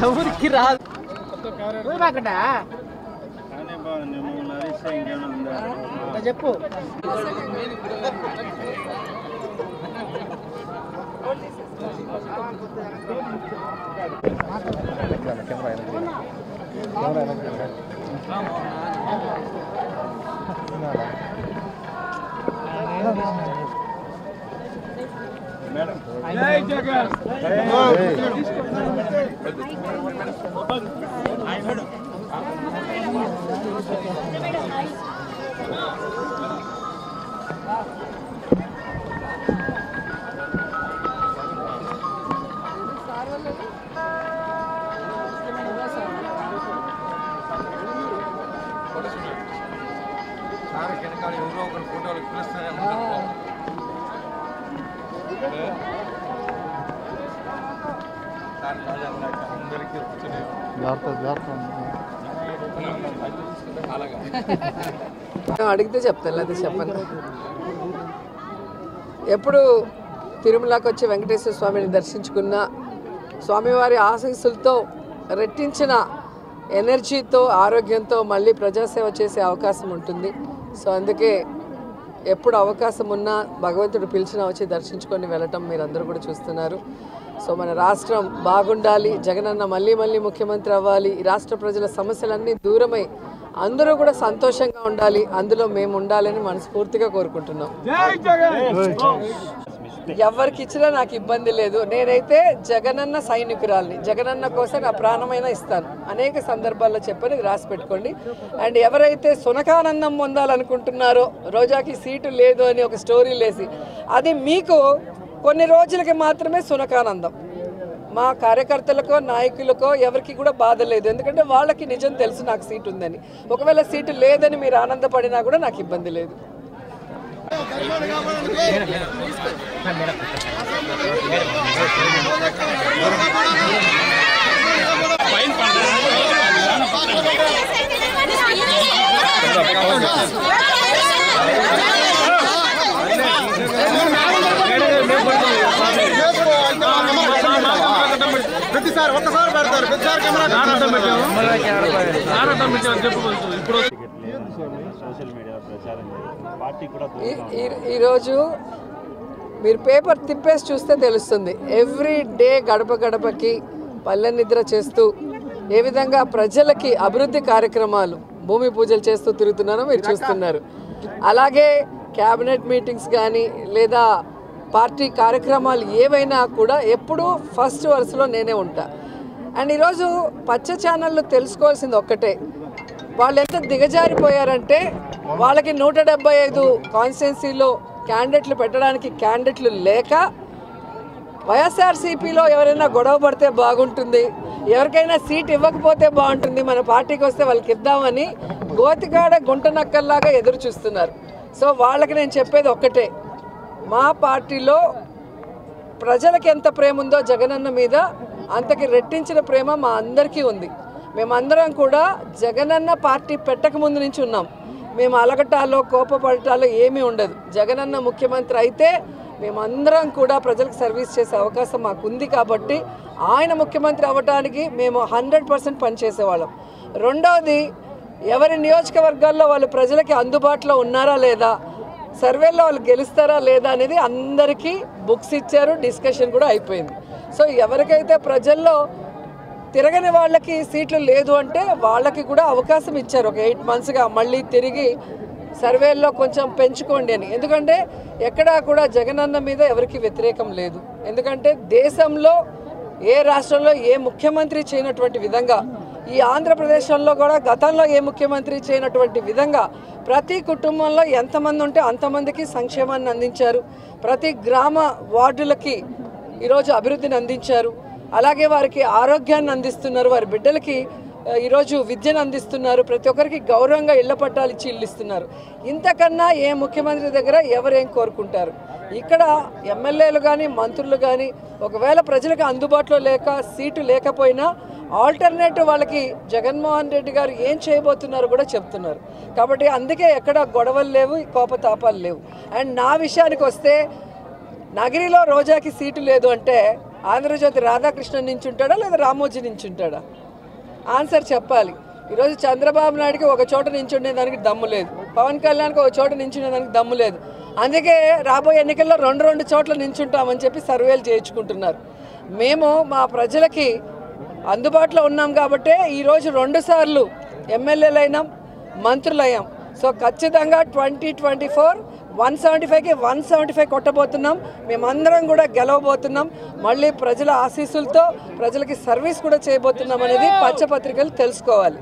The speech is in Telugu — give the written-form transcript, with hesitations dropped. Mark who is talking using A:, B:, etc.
A: ఎవరికి రాదు చెప్పు జై జగన్ అడిగితే చెప్తాను అది చెప్పను. ఎప్పుడు తిరుమలకి వచ్చి వెంకటేశ్వర స్వామిని దర్శించుకున్న స్వామివారి ఆశీస్సులతో రెట్టించిన ఎనర్జీతో ఆరోగ్యంతో మళ్ళీ ప్రజాసేవ చేసే అవకాశం ఉంటుంది. సో అందుకే ఎప్పుడు అవకాశం ఉన్నా భగవంతుడు పిలిచినా వచ్చి దర్శించుకొని వెళ్ళటం మీరందరూ కూడా చూస్తున్నారు. సో మన రాష్ట్రం బాగుండాలి, జగనన్న మళ్ళీ మళ్ళీ ముఖ్యమంత్రి అవ్వాలి, ఈ రాష్ట్ర ప్రజల సమస్యలన్నీ దూరమై అందరూ కూడా సంతోషంగా ఉండాలి, అందులో మేము ఉండాలని మనస్ఫూర్తిగా కోరుకుంటున్నాం. ఎవరికి ఇచ్చినా నాకు ఇబ్బంది లేదు. నేనైతే జగనన్న సైనికురాల్ని, జగనన్న కోసం నా ప్రాణమైనా ఇస్తాను. అనేక సందర్భాల్లో చెప్పని రాసి పెట్టుకోండి. అండ్ ఎవరైతే సునకానందం పొందాలనుకుంటున్నారో రోజాకి సీటు లేదు అని ఒక స్టోరీ లేసి, అది మీకు కొన్ని రోజులకి మాత్రమే సునకానందం. మా కార్యకర్తలకో నాయకులకో ఎవరికి కూడా బాధ లేదు, ఎందుకంటే వాళ్ళకి నిజం తెలుసు నాకు సీటు ఉందని. ఒకవేళ సీటు లేదని మీరు ఆనందపడినా కూడా నాకు ఇబ్బంది లేదు. ప్రతిసారి ఒక్కసారి పెడతారు, ప్రతిసారి ఈరోజు మీరు పేపర్ తిప్పేసి చూస్తే తెలుస్తుంది. ఎవ్రీ డే గడప గడపకి పల్లె నిద్ర చేస్తూ ఏ విధంగా ప్రజలకి అభివృద్ధి కార్యక్రమాలు భూమి పూజలు చేస్తూ తిరుగుతున్నారో మీరు చూస్తున్నారు. అలాగే క్యాబినెట్ మీటింగ్స్ కానీ లేదా పార్టీ కార్యక్రమాలు ఏవైనా కూడా ఎప్పుడూ ఫస్ట్ వరుసలో నేనే ఉంటా. అండ్ ఈరోజు పచ్చ ఛానళ్ళు తెలుసుకోవాల్సింది ఒక్కటే, వాళ్ళు ఎంత దిగజారిపోయారంటే వాళ్ళకి 175 కాన్స్టిట్యున్సీలో క్యాండిడేట్లు పెట్టడానికి క్యాండిడేట్లు లేక వైఎస్ఆర్సీపీలో ఎవరైనా గొడవ పడితే బాగుంటుంది, ఎవరికైనా సీట్ ఇవ్వకపోతే బాగుంటుంది, మన పార్టీకి వస్తే వాళ్ళకి ఇద్దామని గోతికాడ గుంట నక్కల్లాగా ఎదురు చూస్తున్నారు. సో వాళ్ళకి నేను చెప్పేది ఒక్కటే, మా పార్టీలో ప్రజలకి ఎంత ప్రేమ ఉందో జగనన్న మీద అంతకి రెట్టించిన ప్రేమ మా అందరికీ ఉంది. మేమందరం కూడా జగనన్న పార్టీ పెట్టక ముందు నుంచి ఉన్నాం. మేము అలగటాలో కోపపడటాలో ఏమీ ఉండదు. జగనన్న ముఖ్యమంత్రి అయితే మేమందరం కూడా ప్రజలకు సర్వీస్ చేసే అవకాశం మాకు ఉంది కాబట్టి ఆయన ముఖ్యమంత్రి అవ్వడానికి మేము 100% పనిచేసేవాళ్ళం. రెండవది, ఎవరి నియోజకవర్గాల్లో వాళ్ళు ప్రజలకి అందుబాటులో ఉన్నారా లేదా, సర్వేలో వాళ్ళు గెలుస్తారా లేదా అనేది అందరికీ బుక్స్ ఇచ్చారు, డిస్కషన్ కూడా అయిపోయింది. సో ఎవరికైతే ప్రజల్లో తిరగని వాళ్ళకి సీట్లు లేదు అంటే వాళ్ళకి కూడా అవకాశం ఇచ్చారు. ఒక 8 monthsగా మళ్ళీ తిరిగి సర్వేల్లో కొంచెం పెంచుకోండి అని. ఎందుకంటే ఎక్కడా కూడా జగనన్న మీద ఎవరికి వ్యతిరేకం లేదు. ఎందుకంటే దేశంలో ఏ రాష్ట్రంలో ఏ ముఖ్యమంత్రి చేయనటువంటి విధంగా ఈ ఆంధ్రప్రదేశ్లో కూడా గతంలో ఏ ముఖ్యమంత్రి చేయనటువంటి విధంగా ప్రతి కుటుంబంలో ఎంతమంది ఉంటే అంతమందికి సంక్షేమాన్ని అందించారు. ప్రతి గ్రామ వార్డులకి ఈరోజు అభివృద్ధిని అందించారు. అలాగే వారికి ఆరోగ్యాన్ని అందిస్తున్నారు. వారి బిడ్డలకి ఈరోజు విద్యను అందిస్తున్నారు. ప్రతి ఒక్కరికి గౌరవంగా ఇళ్ల పట్టాలు ఇచ్చి ఇల్లు ఇస్తున్నారు. ఇంతకన్నా ఏ ముఖ్యమంత్రి దగ్గర ఎవరేం కోరుకుంటారు? ఇక్కడ ఎమ్మెల్యేలు కానీ మంత్రులు కానీ ఒకవేళ ప్రజలకు అందుబాటులో లేక సీటు లేకపోయినా ఆల్టర్నేటివ్ వాళ్ళకి జగన్మోహన్ రెడ్డి గారు ఏం చేయబోతున్నారో కూడా చెప్తున్నారు. కాబట్టి అందుకే ఎక్కడ గొడవలు లేవు, కోపతాపాలు లేవు. అండ్ నా విషయానికి వస్తే నగరిలో రోజాకి సీటు లేదు అంటే ఆంధ్రజ్యోతి రాధాకృష్ణన్ నుంచి ఉంటాడా లేదా రామోజీ నుంచి ఉంటాడా? ఆన్సర్ చెప్పాలి. ఈరోజు చంద్రబాబు నాయుడుకి ఒక చోట నించుండేదానికి దమ్ము లేదు, పవన్ కళ్యాణ్కి ఒక చోట నించుండేదానికి దమ్ము లేదు. అందుకే రాబోయే ఎన్నికల్లో రెండు చోట్ల నించుంటామని చెప్పి సర్వేలు చేయించుకుంటున్నారు. మేము మా ప్రజలకి అందుబాటులో ఉన్నాం కాబట్టే ఈరోజు 2 సార్లు ఎమ్మెల్యేలైనాం, మంత్రులయ్యాం. సో ఖచ్చితంగా 2024 175కి 175 కొట్టబోతున్నాం. మేమందరం కూడా గెలవబోతున్నాం. మళ్ళీ ప్రజల ఆశీస్సులతో ప్రజలకి సర్వీస్ కూడా చేయబోతున్నాం అనేది పచ్చపత్రికలు తెలుసుకోవాలి.